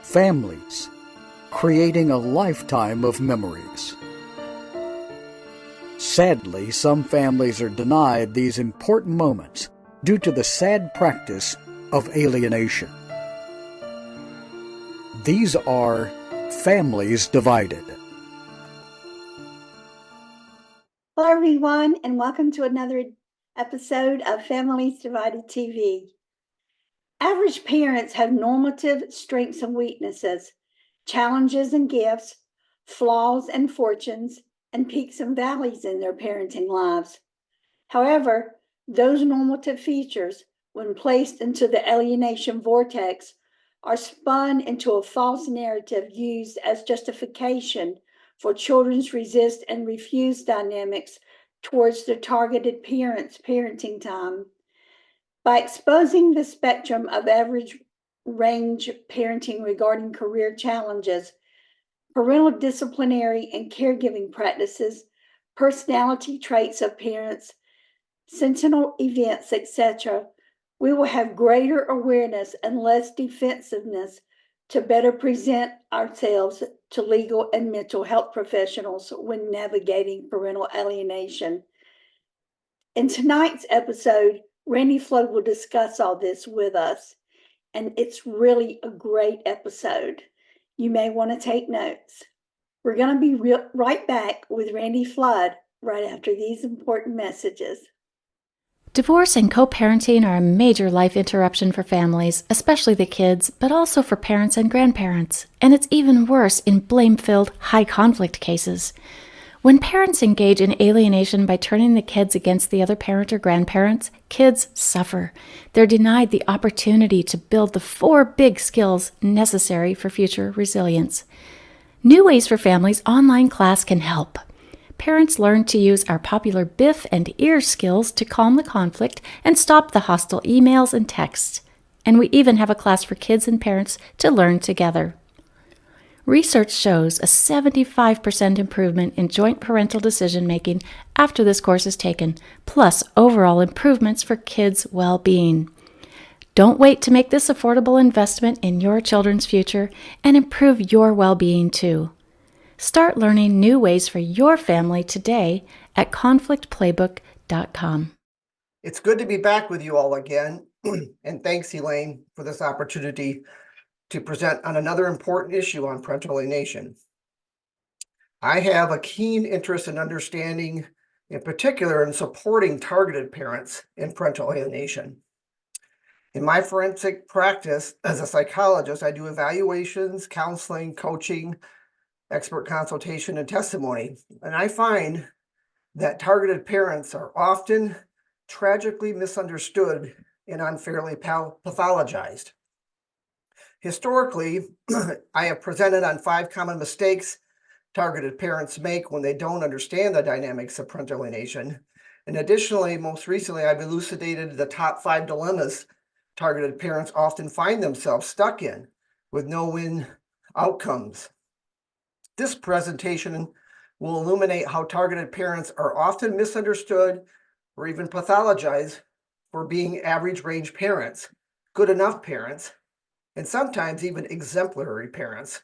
families, creating a lifetime of memories. Sadly, some families are denied these important moments due to the sad practice of alienation. These are families divided. Hello, everyone, and welcome to another episode of Families Divided TV. Average parents have normative strengths and weaknesses, challenges and gifts, flaws and fortunes, and peaks and valleys in their parenting lives. However, those normative features, when placed into the alienation vortex, are spun into a false narrative used as justification for children's resist and refuse dynamics towards the targeted parent's parenting time. By exposing the spectrum of average range parenting regarding career challenges, parental disciplinary and caregiving practices, personality traits of parents, sentinel events, etc., we will have greater awareness and less defensiveness to better present ourselves to legal and mental health professionals when navigating parental alienation. In tonight's episode, Randy Flood will discuss all this with us, and it's really a great episode. You may want to take notes. We're going to be right back with Randy Flood right after these important messages. Divorce and co-parenting are a major life interruption for families, especially the kids, but also for parents and grandparents. And it's even worse in blame-filled, high-conflict cases. When parents engage in alienation by turning the kids against the other parent or grandparents, kids suffer. They're denied the opportunity to build the 4 big skills necessary for future resilience. New Ways for Families online class can help. Parents learn to use our popular BIF and EAR skills to calm the conflict and stop the hostile emails and texts. And we even have a class for kids and parents to learn together. Research shows a 75% improvement in joint parental decision-making after this course is taken, plus overall improvements for kids' well-being. Don't wait to make this affordable investment in your children's future and improve your well-being too. Start learning new ways for your family today at conflictplaybook.com. It's good to be back with you all again, and thanks, Elaine, for this opportunity to present on another important issue on parental alienation. I have a keen interest in understanding, in particular, in supporting targeted parents in parental alienation. In my forensic practice as a psychologist, I do evaluations, counseling, coaching, expert consultation, and testimony. And I find that targeted parents are often tragically misunderstood and unfairly pathologized. Historically, I have presented on 5 common mistakes targeted parents make when they don't understand the dynamics of parental alienation. And additionally, most recently, I've elucidated the top 5 dilemmas targeted parents often find themselves stuck in with no-win outcomes. This presentation will illuminate how targeted parents are often misunderstood or even pathologized for being average range parents, good enough parents, and sometimes even exemplary parents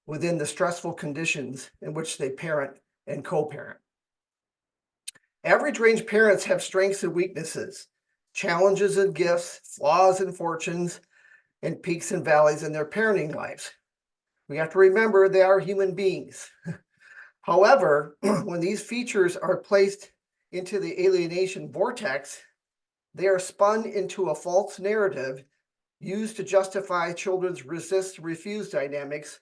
within the stressful conditions in which they parent and co-parent. Average range parents have strengths and weaknesses, challenges and gifts, flaws and fortunes, and peaks and valleys in their parenting lives. We have to remember they are human beings. However, when these features are placed into the alienation vortex, they are spun into a false narrative used to justify children's resist-refuse dynamics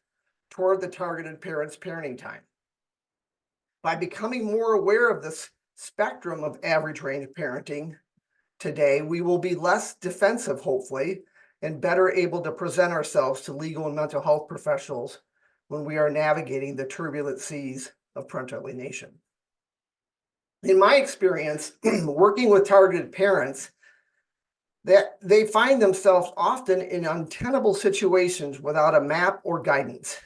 toward the targeted parent's parenting time. By becoming more aware of this spectrum of average range parenting today, we will be less defensive, hopefully, and better able to present ourselves to legal and mental health professionals when we are navigating the turbulent seas of parental alienation. In my experience, working with targeted parents, that they find themselves often in untenable situations without a map or guidance.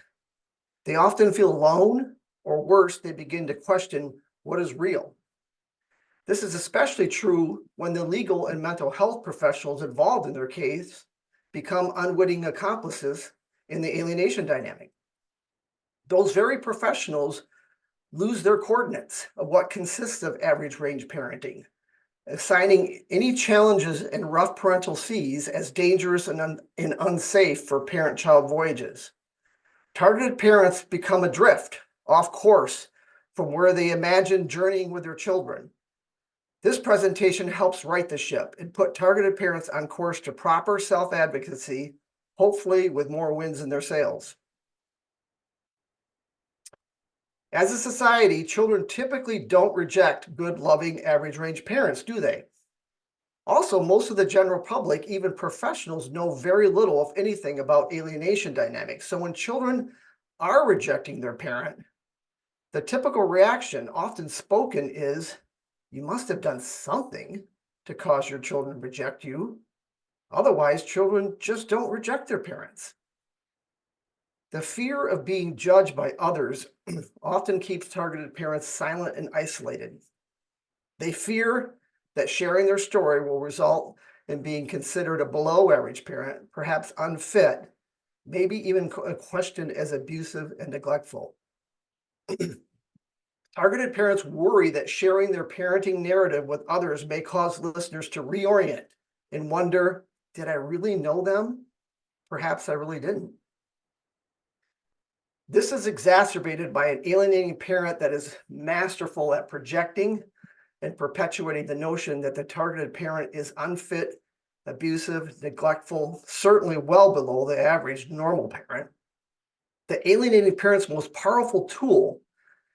They often feel alone, or worse, they begin to question what is real. This is especially true when the legal and mental health professionals involved in their case become unwitting accomplices in the alienation dynamic. Those very professionals lose their coordinates of what consists of average range parenting, assigning any challenges in rough parental seas as dangerous and unsafe for parent-child voyages. Targeted parents become adrift, off course, from where they imagine journeying with their children. This presentation helps right the ship and put targeted parents on course to proper self-advocacy, hopefully with more winds in their sails. As a society, children typically don't reject good, loving, average-range parents, do they? Also, most of the general public, even professionals, know very little, if anything, about alienation dynamics. So when children are rejecting their parent, the typical reaction, often spoken, is, "You must have done something to cause your children to reject you. Otherwise, children just don't reject their parents." The fear of being judged by others often keeps targeted parents silent and isolated. They fear that sharing their story will result in being considered a below average parent, perhaps unfit, maybe even questioned as abusive and neglectful. Targeted parents worry that sharing their parenting narrative with others may cause listeners to reorient and wonder, did I really know them? Perhaps I really didn't. This is exacerbated by an alienating parent that is masterful at projecting and perpetuating the notion that the targeted parent is unfit, abusive, neglectful, certainly well below the average normal parent. The alienating parent's most powerful tool,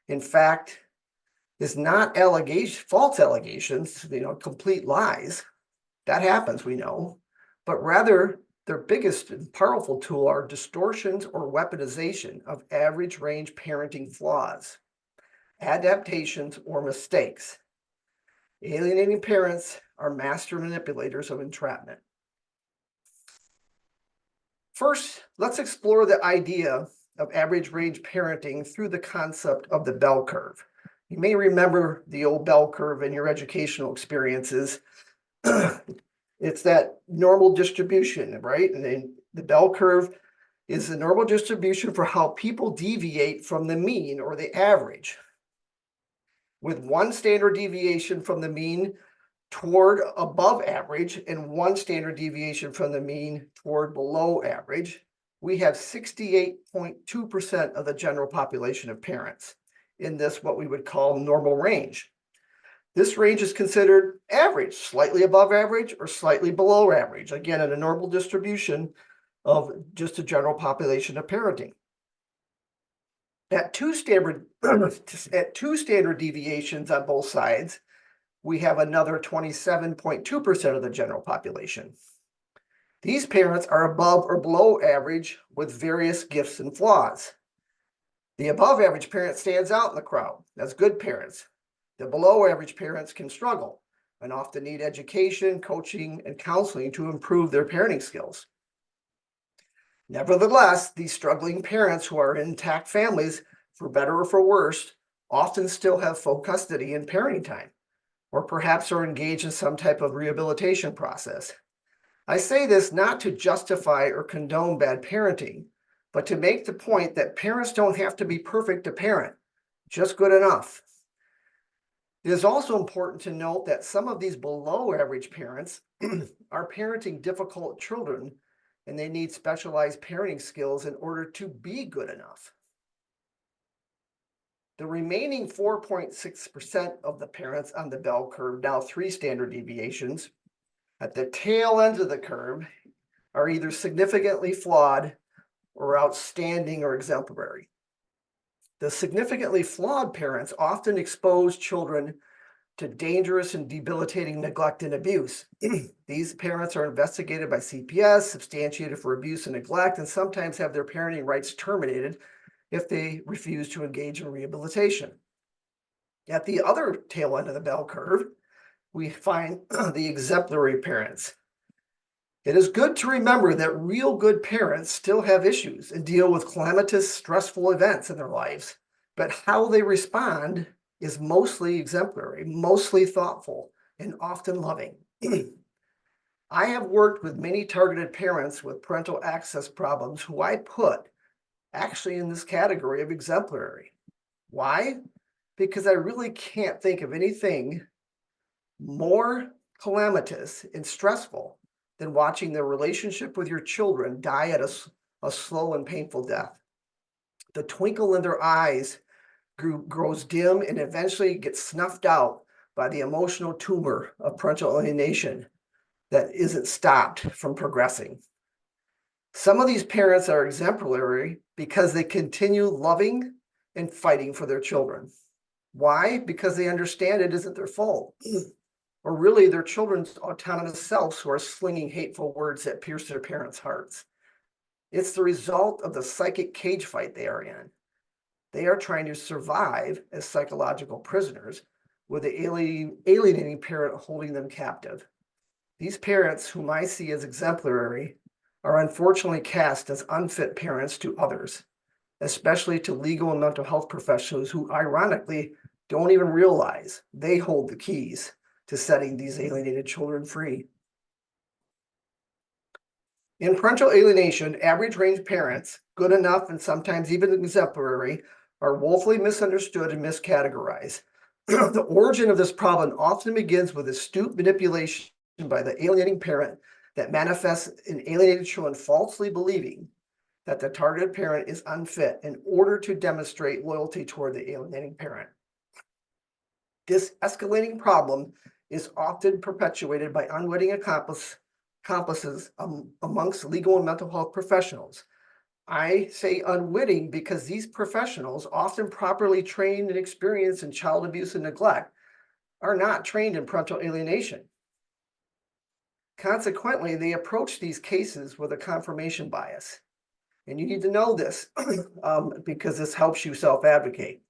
in fact, is not false allegations, complete lies. That happens, we know, but rather their biggest and powerful tool are distortions or weaponization of average range parenting flaws, adaptations, or mistakes. Alienating parents are master manipulators of entrapment. First, let's explore the idea of average range parenting through the concept of the bell curve. You may remember the old bell curve in your educational experiences. It's that normal distribution, right? And then the bell curve is the normal distribution for how people deviate from the mean or the average, with one standard deviation from the mean toward above average and one standard deviation from the mean toward below average. We have 68.2% of the general population of parents in this, what we would call normal range. This range is considered average, slightly above average or slightly below average, again, in a normal distribution of just a general population of parenting. At two standard deviations on both sides, we have another 27.2% of the general population. These parents are above or below average with various gifts and flaws. The above average parent stands out in the crowd as good parents. The below average parents can struggle and often need education, coaching, and counseling to improve their parenting skills. Nevertheless, these struggling parents who are in intact families, for better or for worse, often still have full custody and parenting time, or perhaps are engaged in some type of rehabilitation process. I say this not to justify or condone bad parenting, but to make the point that parents don't have to be perfect to parent, just good enough. It is also important to note that some of these below average parents are parenting difficult children, and they need specialized parenting skills in order to be good enough. The remaining 4.6% of the parents on the bell curve, now 3 standard deviations, at the tail ends of the curve are either significantly flawed or outstanding or exemplary. The significantly flawed parents often expose children to dangerous and debilitating neglect and abuse. These parents are investigated by CPS, substantiated for abuse and neglect, and sometimes have their parenting rights terminated if they refuse to engage in rehabilitation. At the other tail end of the bell curve, we find the exemplary parents. It is good to remember that real good parents still have issues and deal with calamitous, stressful events in their lives, but how they respond is mostly exemplary, mostly thoughtful, and often loving. I have worked with many targeted parents with parental access problems who I put actually in this category of exemplary. Why? Because I really can't think of anything more calamitous and stressful than watching the relationship with your children die at a slow and painful death. The twinkle in their eyes grows dim and eventually gets snuffed out by the emotional tumor of parental alienation that isn't stopped from progressing. Some of these parents are exemplary because they continue loving and fighting for their children. Why? Because they understand it isn't their fault, or really their children's autonomous selves who are slinging hateful words that pierce their parents' hearts. It's the result of the psychic cage fight they are in. They are trying to survive as psychological prisoners with the alienating parent holding them captive. These parents, whom I see as exemplary, are unfortunately cast as unfit parents to others, especially to legal and mental health professionals who ironically don't even realize they hold the keys to setting these alienated children free. In parental alienation, average range parents, good enough and sometimes even exemplary, are woefully misunderstood and miscategorized. The origin of this problem often begins with astute manipulation by the alienating parent that manifests in alienated children falsely believing that the targeted parent is unfit in order to demonstrate loyalty toward the alienating parent. This escalating problem is often perpetuated by unwitting accomplices amongst legal and mental health professionals. I say unwitting because these professionals, often properly trained and experienced in child abuse and neglect, are not trained in parental alienation. Consequently, they approach these cases with a confirmation bias. And you need to know this because this helps you self-advocate.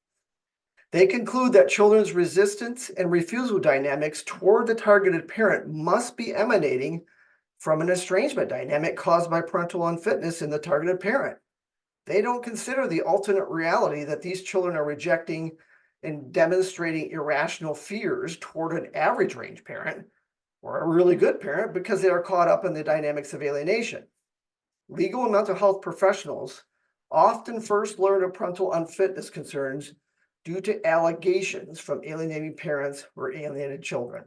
They conclude that children's resistance and refusal dynamics toward the targeted parent must be emanating from an estrangement dynamic caused by parental unfitness in the targeted parent. They don't consider the alternate reality that these children are rejecting and demonstrating irrational fears toward an average range parent or a really good parent because they are caught up in the dynamics of alienation. Legal and mental health professionals often first learn of parental unfitness concerns due to allegations from alienating parents or alienated children.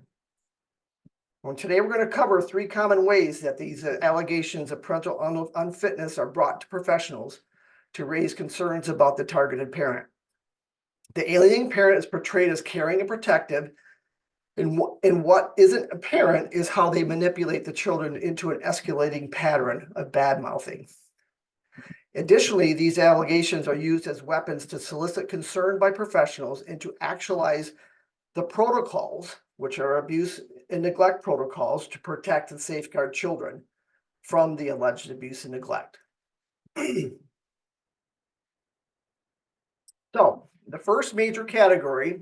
Well, today we're going to cover 3 common ways that these allegations of parental unfitness are brought to professionals to raise concerns about the targeted parent. The alienating parent is portrayed as caring and protective, and what isn't apparent is how they manipulate the children into an escalating pattern of bad-mouthing. Additionally, these allegations are used as weapons to solicit concern by professionals and to actualize the protocols, which are abuse and neglect protocols to protect and safeguard children from the alleged abuse and neglect. So, the first major category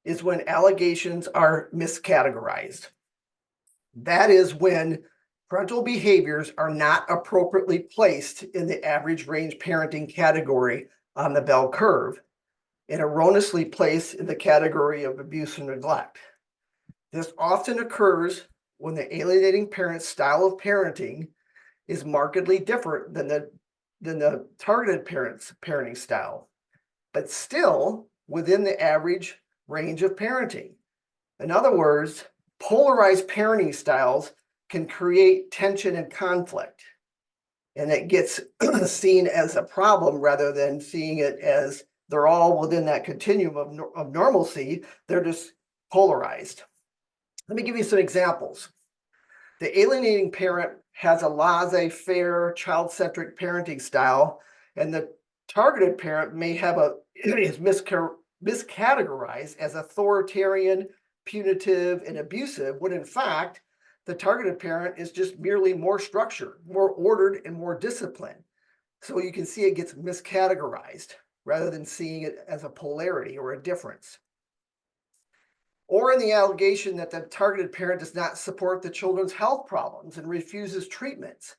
is when allegations are miscategorized. That is when parental behaviors are not appropriately placed in the average range parenting category on the bell curve and erroneously placed in the category of abuse and neglect. This often occurs when the alienating parent's style of parenting is markedly different than the targeted parent's parenting style, but still within the average range of parenting. In other words, polarized parenting styles can create tension and conflict, and it gets seen as a problem rather than seeing it as they're all within that continuum of normalcy. They're just polarized. Let me give you some examples. The alienating parent has a laissez-faire, child-centric parenting style, and the targeted parent may have is miscategorized as authoritarian, punitive, and abusive, when in fact, the targeted parent is just merely more structured, more ordered, and more disciplined. So you can see it gets miscategorized rather than seeing it as a polarity or a difference. Or in the allegation that the targeted parent does not support the children's health problems and refuses treatments,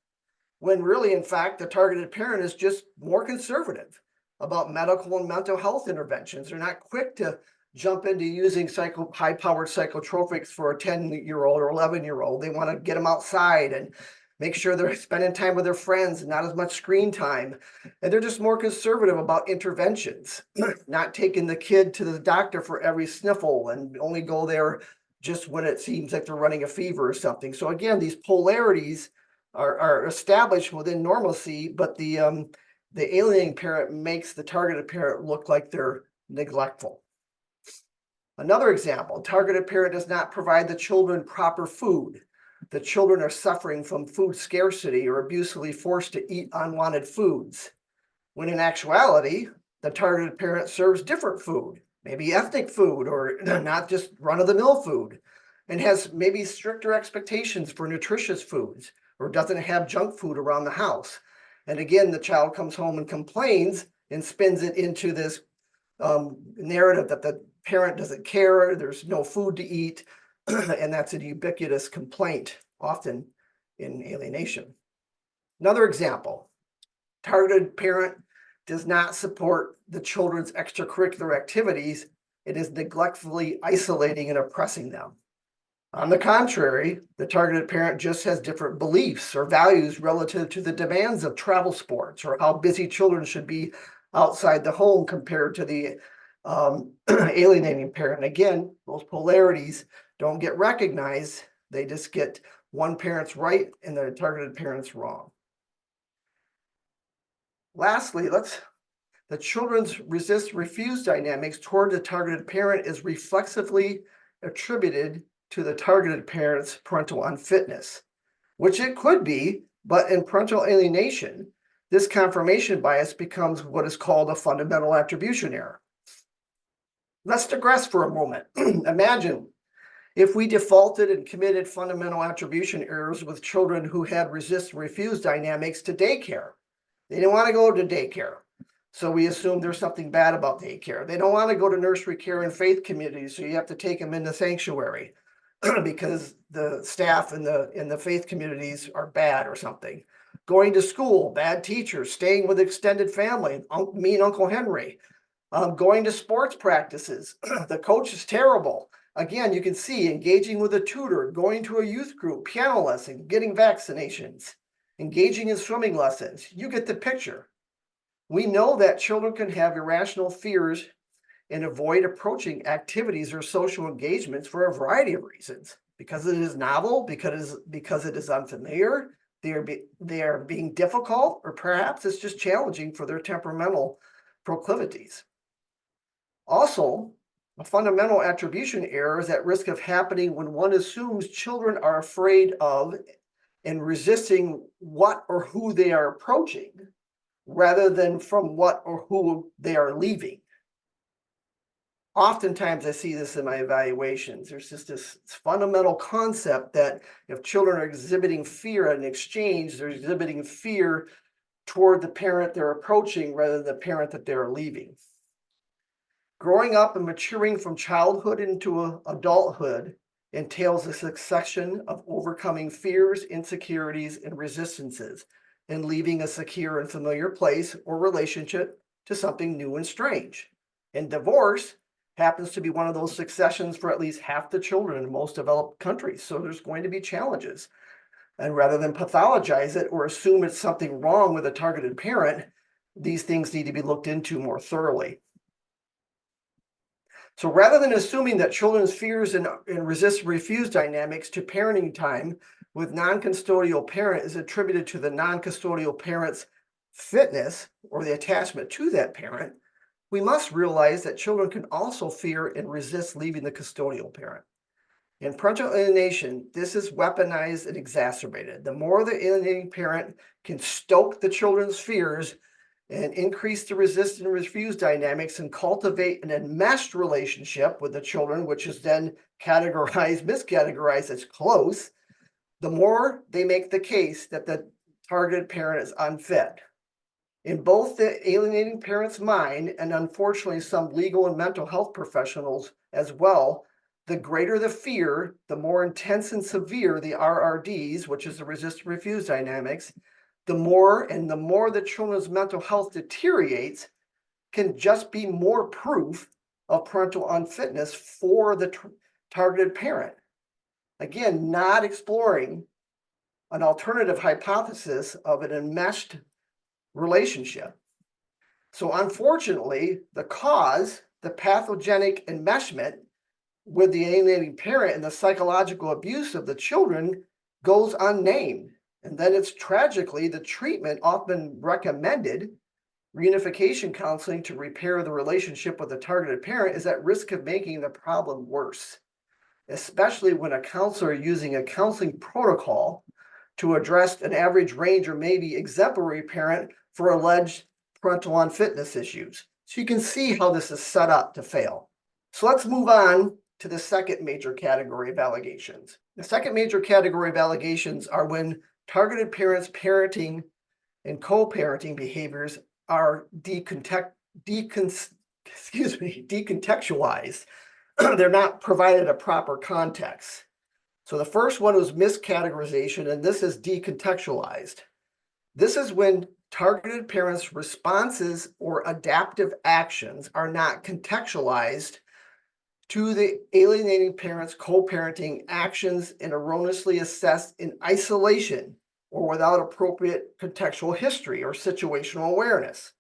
when really, in fact, the targeted parent is just more conservative about medical and mental health interventions. They're not quick to jump into using high-powered psychotropics for a 10-year-old or 11-year-old. They want to get them outside and make sure they're spending time with their friends and not as much screen time. And they're just more conservative about interventions, not taking the kid to the doctor for every sniffle and only go there just when it seems like they're running a fever or something. So again, these polarities are established within normalcy, but the alienating parent makes the targeted parent look like they're neglectful. Another example, targeted parent does not provide the children proper food. The children are suffering from food scarcity or abusively forced to eat unwanted foods, when in actuality, the targeted parent serves different food, maybe ethnic food or not just run-of-the-mill food, and has maybe stricter expectations for nutritious foods or doesn't have junk food around the house. And again, the child comes home and complains and spins it into this narrative that the parent doesn't care, there's no food to eat, and that's a ubiquitous complaint, often in alienation. Another example, targeted parent does not support the children's extracurricular activities. It is neglectfully isolating and oppressing them. On the contrary, the targeted parent just has different beliefs or values relative to the demands of travel sports or how busy children should be outside the home compared to the alienating parent. Again, those polarities don't get recognized. They just get one parent's right and the targeted parent's wrong. Lastly, the children's resist-refuse dynamics toward the targeted parent is reflexively attributed to the targeted parent's parental unfitness, which it could be, but in parental alienation, this confirmation bias becomes what is called a fundamental attribution error. Let's digress for a moment. Imagine if we defaulted and committed fundamental attribution errors with children who had resist and refuse dynamics to daycare. They didn't want to go to daycare, so we assume there's something bad about daycare. They don't want to go to nursery care and faith communities, so you have to take them into sanctuary because the staff in the faith communities are bad or something. Going to school, bad teachers, staying with extended family, me and Uncle Henry. Going to sports practices, the coach is terrible. Again, you can see engaging with a tutor, going to a youth group, piano lesson, getting vaccinations, engaging in swimming lessons. You get the picture. We know that children can have irrational fears and avoid approaching activities or social engagements for a variety of reasons. Because it is novel, because it is unfamiliar, they are being difficult, or perhaps it's just challenging for their temperamental proclivities. Also, a fundamental attribution error is at risk of happening when one assumes children are afraid of and resisting what or who they are approaching, rather than from what or who they are leaving. Oftentimes I see this in my evaluations. There's just this fundamental concept that if children are exhibiting fear at an exchange, they're exhibiting fear toward the parent they're approaching rather than the parent that they're leaving. Growing up and maturing from childhood into adulthood entails a succession of overcoming fears, insecurities, and resistances, and leaving a secure and familiar place or relationship to something new and strange. And divorce happens to be one of those successions for at least half the children in most developed countries. So there's going to be challenges. And rather than pathologize it or assume it's something wrong with a targeted parent, these things need to be looked into more thoroughly. So rather than assuming that children's fears and resist and refuse dynamics to parenting time with non-custodial parent is attributed to the non-custodial parent's fitness or the attachment to that parent, we must realize that children can also fear and resist leaving the custodial parent. In parental alienation, this is weaponized and exacerbated. The more the alienating parent can stoke the children's fears and increase the resist and refuse dynamics and cultivate an enmeshed relationship with the children, which is then miscategorized as close, the more they make the case that the targeted parent is unfit. In both the alienating parent's mind and unfortunately some legal and mental health professionals as well, the greater the fear, the more intense and severe the RRDs, which is the resist and refuse dynamics, the more the children's mental health deteriorates, can just be more proof of parental unfitness for the targeted parent. Again, not exploring an alternative hypothesis of an enmeshed relationship. So unfortunately, the cause, the pathogenic enmeshment with the alienating parent and the psychological abuse of the children goes unnamed. And then it's tragically the treatment often recommended, reunification counseling to repair the relationship with the targeted parent, is at risk of making the problem worse, especially when a counselor using a counseling protocol to address an average range or maybe exemplary parent for alleged parental unfitness issues. So you can see how this is set up to fail. So let's move on to the second major category of allegations. The second major category of allegations are when targeted parents' parenting and co-parenting behaviors are decontextualized. They're not provided a proper context. So the first one was miscategorization, and this is decontextualized. This is when targeted parents' responses or adaptive actions are not contextualized to the alienating parents' co-parenting actions and erroneously assessed in isolation or without appropriate contextual history or situational awareness.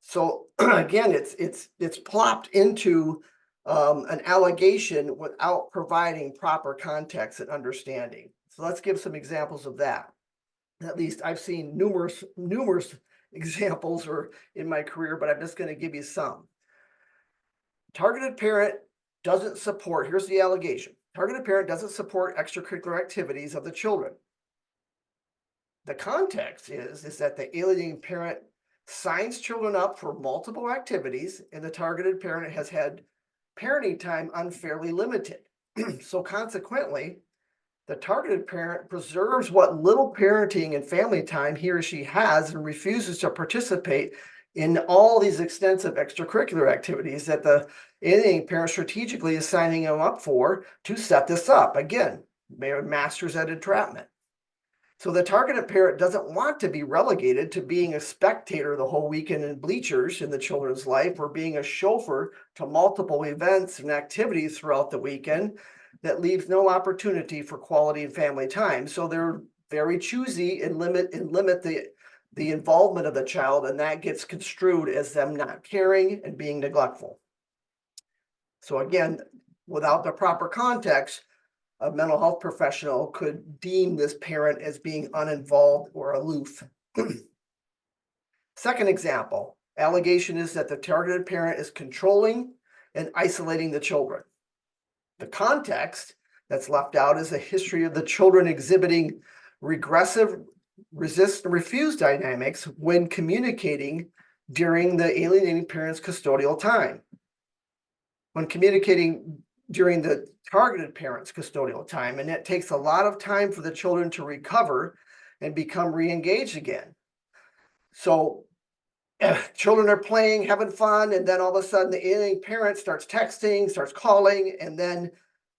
So again, it's plopped into an allegation without providing proper context and understanding. So let's give some examples of that. At least I've seen numerous examples or in my career, but I'm just going to give you some. Targeted parent doesn't support, here's the allegation. Targeted parent doesn't support extracurricular activities of the children. The context is that the alienating parent signs children up for multiple activities, and the targeted parent has had parenting time unfairly limited. So consequently, the targeted parent preserves what little parenting and family time he or she has and refuses to participate in all these extensive extracurricular activities that the alienating parent strategically is signing them up for to set this up. Again, masters at entrapment. So the targeted parent doesn't want to be relegated to being a spectator the whole weekend in bleachers in the children's life, or being a chauffeur to multiple events and activities throughout the weekend that leaves no opportunity for quality and family time. So they're very choosy and limit the involvement of the child, and that gets construed as them not caring and being neglectful. So again, without the proper context, a mental health professional could deem this parent as being uninvolved or aloof. Second example, allegation is that the targeted parent is controlling and isolating the children. The context that's left out is a history of the children exhibiting regressive resist and refuse dynamics when communicating during the alienating parent's custodial time. When communicating during the targeted parent's custodial time, and it takes a lot of time for the children to recover and become re-engaged again. So children are playing, having fun, and then all of a sudden the alienating parent starts texting, starts calling, and then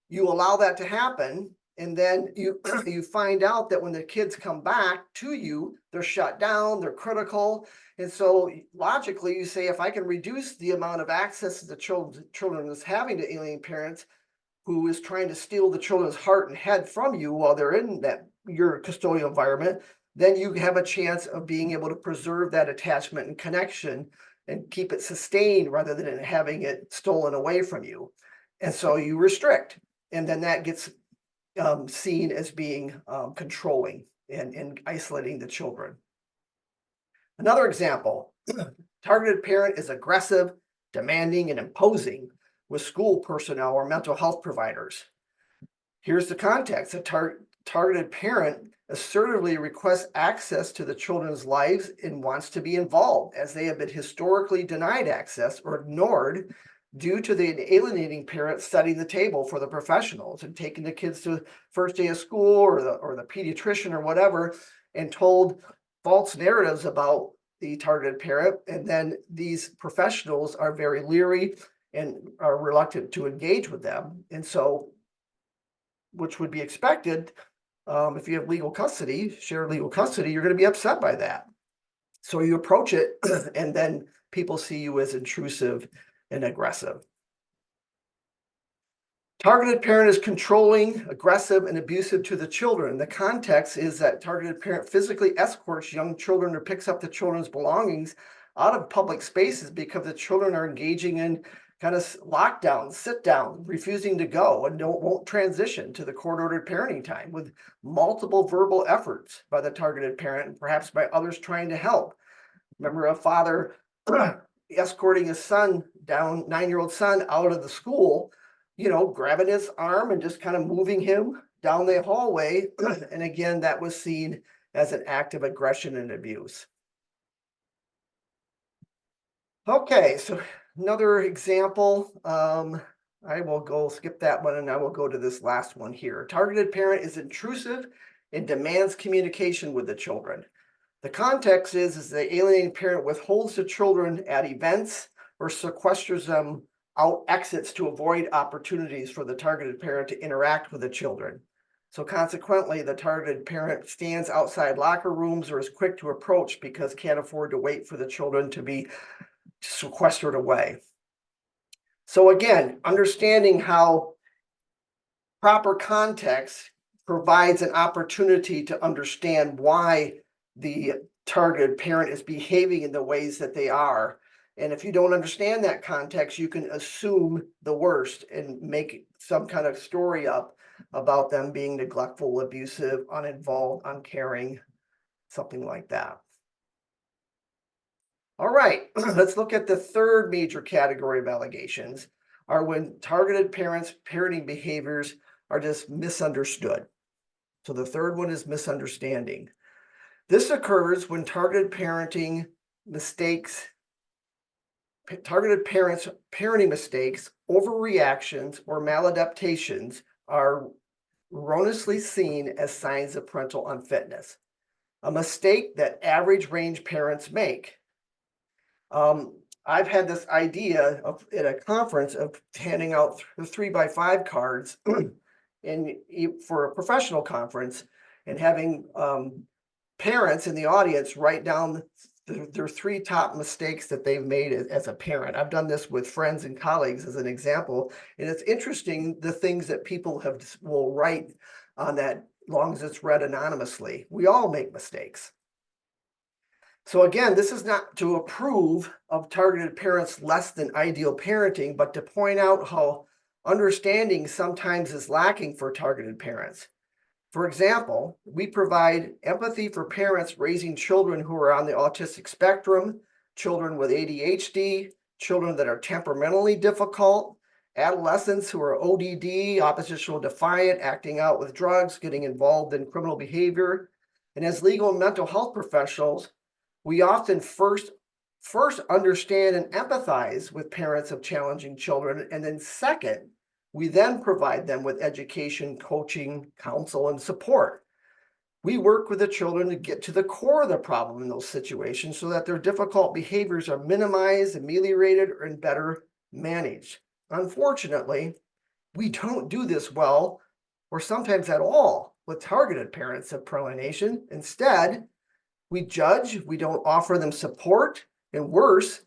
you allow that to happen. And then you find out that when the kids come back to you, they're shut down, they're critical. And so logically you say, if I can reduce the amount of access that the children is having to alienating parents, who is trying to steal the children's heart and head from you while they're in your custodial environment, then you have a chance of being able to preserve that attachment and connection and keep it sustained rather than having it stolen away from you. And so you restrict, and then that gets seen as being controlling and isolating the children. Another example, targeted parent is aggressive, demanding, and imposing with school personnel or mental health providers. Here's the context. A targeted parent assertively requests access to the children's lives and wants to be involved, as they have been historically denied access or ignored due to the alienating parent setting the table for the professionals and taking the kids to first day of school or the pediatrician or whatever, and told false narratives about the targeted parent. And then these professionals are very leery and are reluctant to engage with them. And so, which would be expected, if you have legal custody, shared legal custody, you're going to be upset by that. So you approach it and then people see you as intrusive and aggressive. Targeted parent is controlling, aggressive, and abusive to the children. The context is that targeted parent physically escorts young children or picks up the children's belongings out of public spaces because the children are engaging in kind of lockdown, sit down, refusing to go, and won't transition to the court-ordered parenting time, with multiple verbal efforts by the targeted parent and perhaps by others trying to help. Remember a father escorting his son down, 9-year-old son, out of the school, grabbing his arm and just kind of moving him down the hallway. And again, that was seen as an act of aggression and abuse. Okay, so another example, I will skip that one and I will go to this last one here. Targeted parent is intrusive and demands communication with the children. The context is the alienating parent withholds the children at events or sequesters them out exits to avoid opportunities for the targeted parent to interact with the children. So consequently, the targeted parent stands outside locker rooms or is quick to approach because can't afford to wait for the children to be sequestered away. So again, understanding how proper context provides an opportunity to understand why the targeted parent is behaving in the ways that they are. And if you don't understand that context, you can assume the worst and make some kind of story up about them being neglectful, abusive, uninvolved, uncaring, something like that. All right, let's look at the third major category of allegations, are when targeted parents' parenting behaviors are just misunderstood. So the third one is misunderstanding. This occurs when targeted parenting mistakes, targeted parents' parenting mistakes, overreactions, or maladaptations are erroneously seen as signs of parental unfitness, a mistake that average range parents make. I've had this idea at a conference of handing out 3x5 cards for a professional conference and having parents in the audience write down their 3 top mistakes that they've made as a parent. I've done this with friends and colleagues as an example, and it's interesting the things that people will write on that, as long as it's read anonymously. We all make mistakes. So again, this is not to approve of targeted parents' less than ideal parenting, but to point out how understanding sometimes is lacking for targeted parents. For example, we provide empathy for parents raising children who are on the autistic spectrum, children with ADHD, children that are temperamentally difficult, adolescents who are ODD, oppositional defiant, acting out with drugs, getting involved in criminal behavior. And as legal and mental health professionals, we often first understand and empathize with parents of challenging children, and then second, we then provide them with education, coaching, counsel, and support. We work with the children to get to the core of the problem in those situations so that their difficult behaviors are minimized, ameliorated, and better managed. Unfortunately, we don't do this well, or sometimes at all, with targeted parents of parental alienation. Instead, we judge, we don't offer them support, and worse,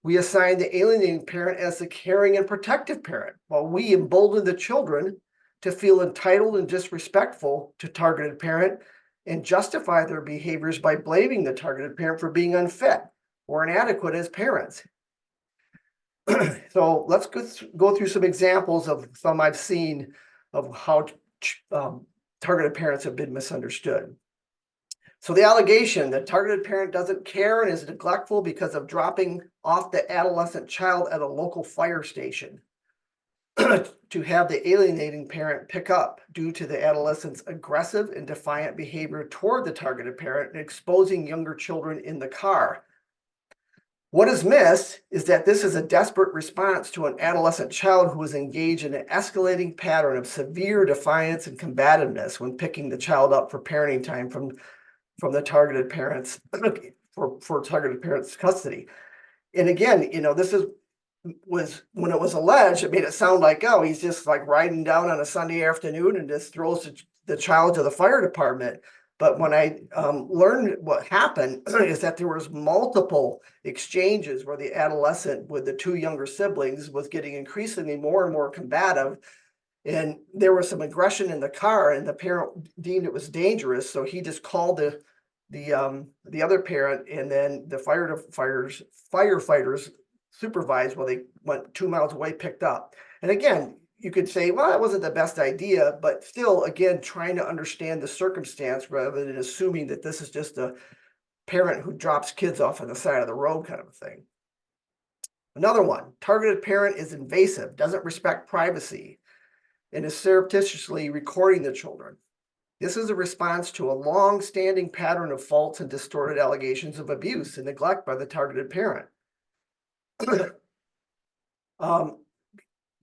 we assign the alienating parent as the caring and protective parent, while we embolden the children to feel entitled and disrespectful to targeted parent and justify their behaviors by blaming the targeted parent for being unfit or inadequate as parents. So let's go through some examples of some I've seen of how targeted parents have been misunderstood. So the allegation that targeted parent doesn't care and is neglectful because of dropping off the adolescent child at a local fire station to have the alienating parent pick up due to the adolescent's aggressive and defiant behavior toward the targeted parent and exposing younger children in the car. What is missed is that this is a desperate response to an adolescent child who was engaged in an escalating pattern of severe defiance and combativeness when picking the child up for parenting time from the targeted parents for targeted parents' custody. And again, this was when it was alleged, it made it sound like, oh, he's just like riding down on a Sunday afternoon and just throws the child to the fire department. But when I learned what happened is that there was multiple exchanges where the adolescent with the 2 younger siblings was getting increasingly more and more combative And there was some aggression in the car, and the parent deemed it was dangerous, so he just called the other parent, and then the firefighters supervised while they went 2 miles away, picked up. And again, you could say, well, that wasn't the best idea, but still, again, trying to understand the circumstance rather than assuming that this is just a parent who drops kids off on the side of the road kind of a thing. Another one, targeted parent is invasive, doesn't respect privacy, and is surreptitiously recording the children. This is a response to a long-standing pattern of false and distorted allegations of abuse and neglect by the targeted parent.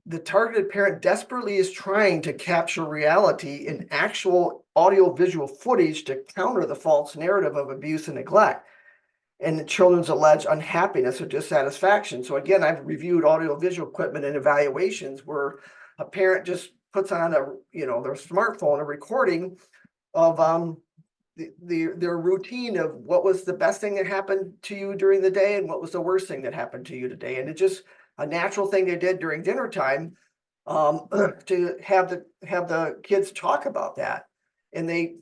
The targeted parent desperately is trying to capture reality in actual audio-visual footage to counter the false narrative of abuse and neglect and the children's alleged unhappiness or dissatisfaction. So again, I've reviewed audio-visual equipment and evaluations where a parent just puts on their smartphone a recording of their routine of what was the best thing that happened to you during the day and what was the worst thing that happened to you today. And it's just a natural thing they did during dinner time to have the kids talk about that. And they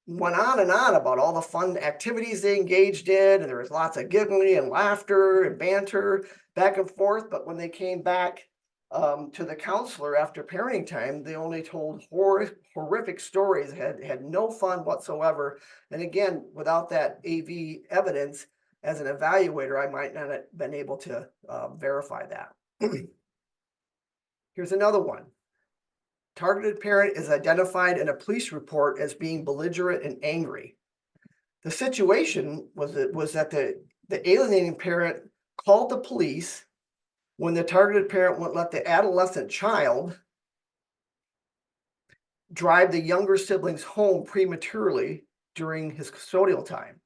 went on and on about all the fun activities they engaged in, and there was lots of giggling and laughter and banter back and forth. But when they came back to the counselor after parenting time, they only told horrific stories, had no fun whatsoever. And again, without that AV evidence as an evaluator, I might not have been able to verify that. Here's another one. Targeted parent is identified in a police report as being belligerent and angry. The situation was that the alienating parent called the police when the targeted parent wouldn't let the adolescent child drive the younger siblings home prematurely during his custodial time.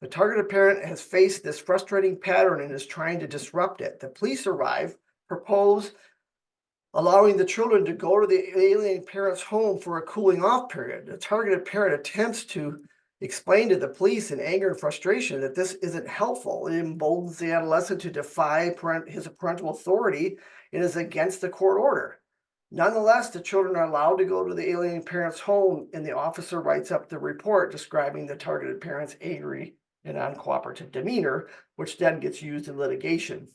The targeted parent has faced this frustrating pattern and is trying to disrupt it. The police arrive, propose allowing the children to go to the alienating parent's home for a cooling off period. The targeted parent attempts to explain to the police in anger and frustration that this isn't helpful. It emboldens the adolescent to defy his parental authority and is against the court order. Nonetheless, the children are allowed to go to the alienating parent's home, and the officer writes up the report describing the targeted parent's angry and uncooperative demeanor, which then gets used in litigation.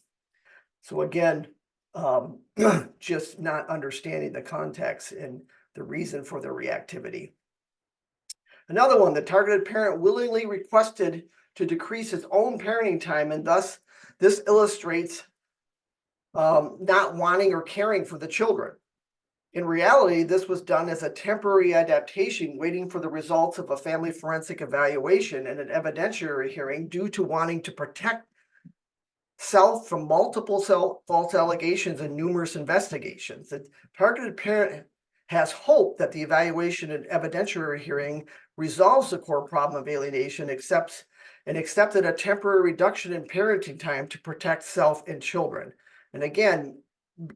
So again, just not understanding the context and the reason for the reactivity. Another one, the targeted parent willingly requested to decrease his own parenting time, and thus this illustrates not wanting or caring for the children. In reality, this was done as a temporary adaptation, waiting for the results of a family forensic evaluation and an evidentiary hearing due to wanting to protect self from multiple false allegations and numerous investigations. The targeted parent has hope that the evaluation and evidentiary hearing resolves the core problem of alienation, accepted a temporary reduction in parenting time to protect self and children. And again,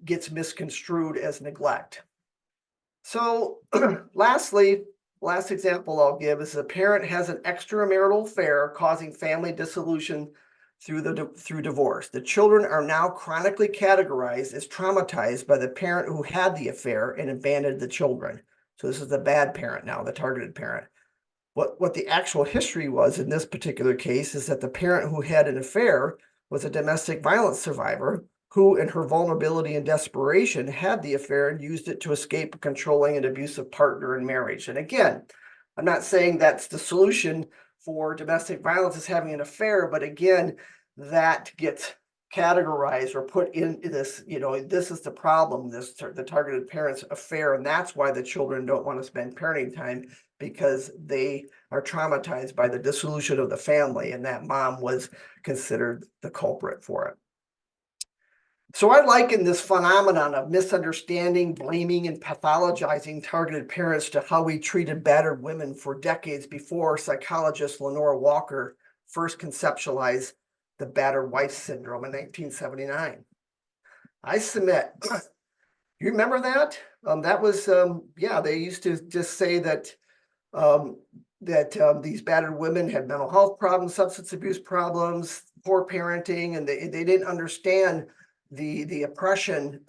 gets misconstrued as neglect. So lastly, last example I'll give is a parent has an extramarital affair causing family dissolution through divorce. The children are now chronically categorized as traumatized by the parent who had the affair and abandoned the children. So this is the bad parent now, the targeted parent. What the actual history was in this particular case is that the parent who had an affair was a domestic violence survivor who, in her vulnerability and desperation, had the affair and used it to escape a controlling and abusive partner in marriage. And again, I'm not saying that's the solution for domestic violence is having an affair, but again, that gets categorized or put into this, this is the problem, the targeted parent's affair, and that's why the children don't want to spend parenting time, because they are traumatized by the dissolution of the family, and that mom was considered the culprit for it. So I liken this phenomenon of misunderstanding, blaming, and pathologizing targeted parents to how we treated battered women for decades before psychologist Lenore Walker first conceptualized the battered wife syndrome in 1979. I submit, you remember that? That was, they used to just say that these battered women had mental health problems, substance abuse problems, poor parenting, and they didn't understand the oppression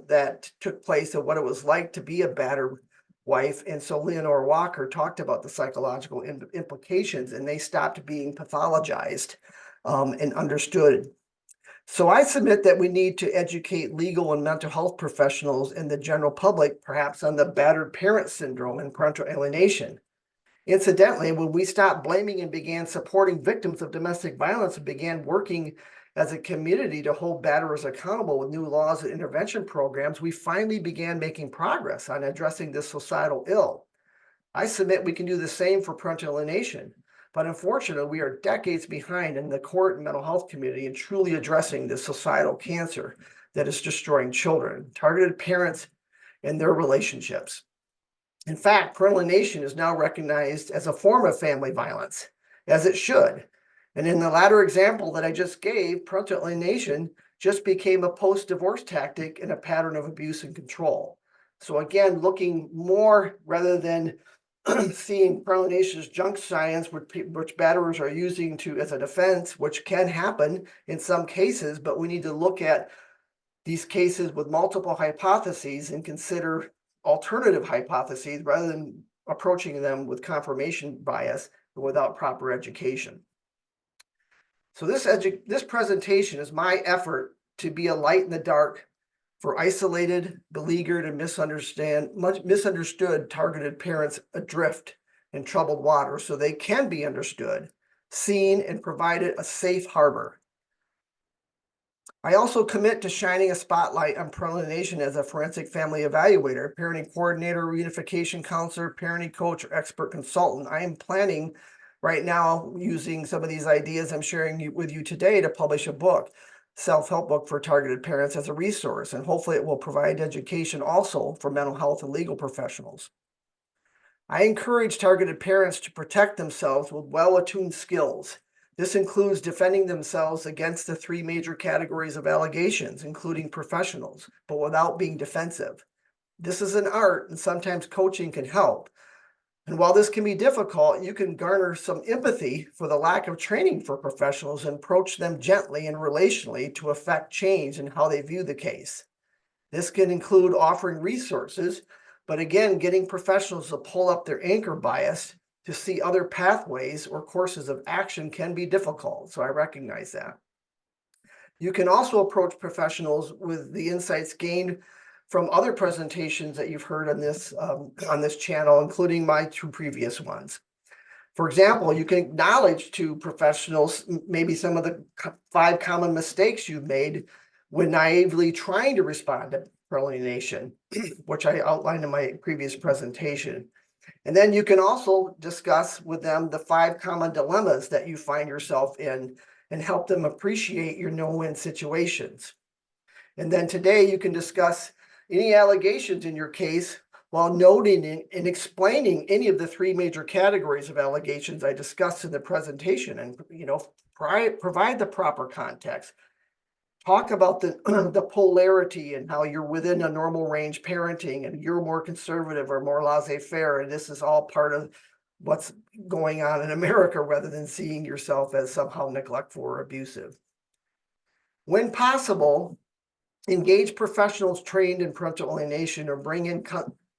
that took place of what it was like to be a battered wife. And so Leonore Walker talked about the psychological implications, and they stopped being pathologized and understood. So I submit that we need to educate legal and mental health professionals and the general public, perhaps on the battered parent syndrome and parental alienation. Incidentally, when we stopped blaming and began supporting victims of domestic violence and began working as a community to hold batterers accountable with new laws and intervention programs, we finally began making progress on addressing this societal ill. I submit we can do the same for parental alienation, but unfortunately, we are decades behind in the court and mental health community in truly addressing this societal cancer that is destroying children, targeted parents, and their relationships. In fact, parental alienation is now recognized as a form of family violence, as it should. And in the latter example that I just gave, parental alienation just became a post-divorce tactic and a pattern of abuse and control. So again, looking more rather than seeing parental alienation as junk science, which batterers are using as a defense, which can happen in some cases, but we need to look at these cases with multiple hypotheses and consider alternative hypotheses rather than approaching them with confirmation bias and without proper education. So this presentation is my effort to be a light in the dark for isolated, beleaguered, and misunderstood targeted parents adrift in troubled water so they can be understood, seen, and provided a safe harbor. I also commit to shining a spotlight on parental alienation as a forensic family evaluator, parenting coordinator, reunification counselor, parenting coach, or expert consultant. I am planning right now, using some of these ideas I'm sharing with you today, to publish a book, self-help book for targeted parents, as a resource, and hopefully it will provide education also for mental health and legal professionals. I encourage targeted parents to protect themselves with well-attuned skills. This includes defending themselves against the three major categories of allegations, including professionals, but without being defensive. This is an art, and sometimes coaching can help. And while this can be difficult, you can garner some empathy for the lack of training for professionals and approach them gently and relationally to affect change in how they view the case. This can include offering resources, but again, getting professionals to pull up their anchor bias to see other pathways or courses of action can be difficult, so I recognize that. You can also approach professionals with the insights gained from other presentations that you've heard on this channel, including my two previous ones. For example, you can acknowledge to professionals maybe some of the 5 common mistakes you've made when naively trying to respond to parental alienation, which I outlined in my previous presentation. And then you can also discuss with them the 5 common dilemmas that you find yourself in and help them appreciate your no-win situations. And then today you can discuss any allegations in your case while noting and explaining any of the 3 major categories of allegations I discussed in the presentation, and provide the proper context. Talk about the polarity and how you're within a normal range parenting and you're more conservative or more laissez-faire, and this is all part of what's going on in America, rather than seeing yourself as somehow neglectful or abusive. When possible, engage professionals trained in parental alienation or bring in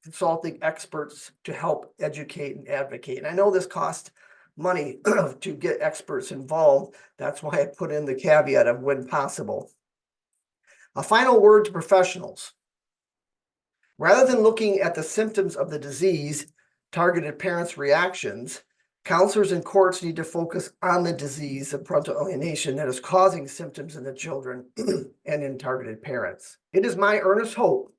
consulting experts to help educate and advocate. And I know this costs money to get experts involved. That's why I put in the caveat of when possible. A final word to professionals. Rather than looking at the symptoms of the disease, targeted parents' reactions, counselors and courts need to focus on the disease of parental alienation that is causing symptoms in the children and in targeted parents. It is my earnest hope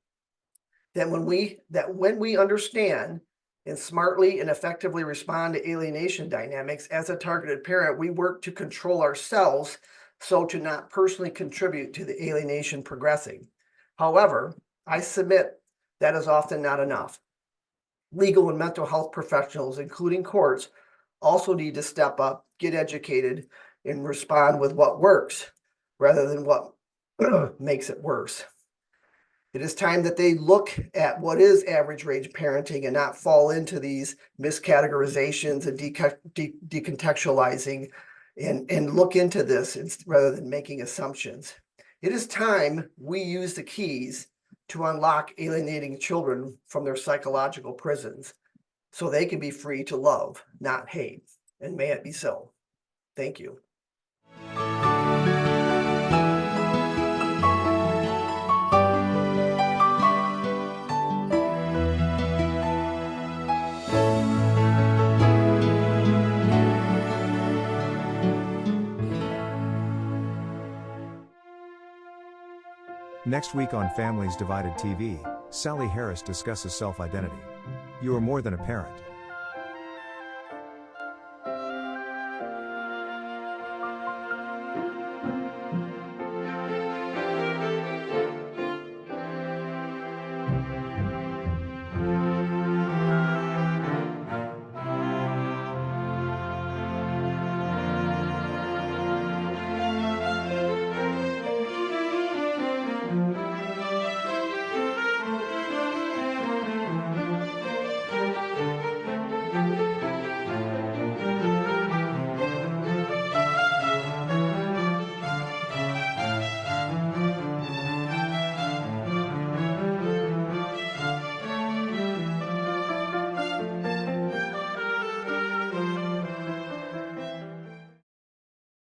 that when we understand and smartly and effectively respond to alienation dynamics as a targeted parent, we work to control ourselves so to not personally contribute to the alienation progressing. However, I submit that is often not enough. Legal and mental health professionals, including courts, also need to step up, get educated, and respond with what works rather than what makes it worse. It is time that they look at what is average range parenting and not fall into these miscategorizations and decontextualizing, and look into this rather than making assumptions. It is time we use the keys to unlock alienating children from their psychological prisons so they can be free to love, not hate. And may it be so. Thank you. Next week on Families Divided TV, Sally Harris discusses self-identity. You are more than a parent.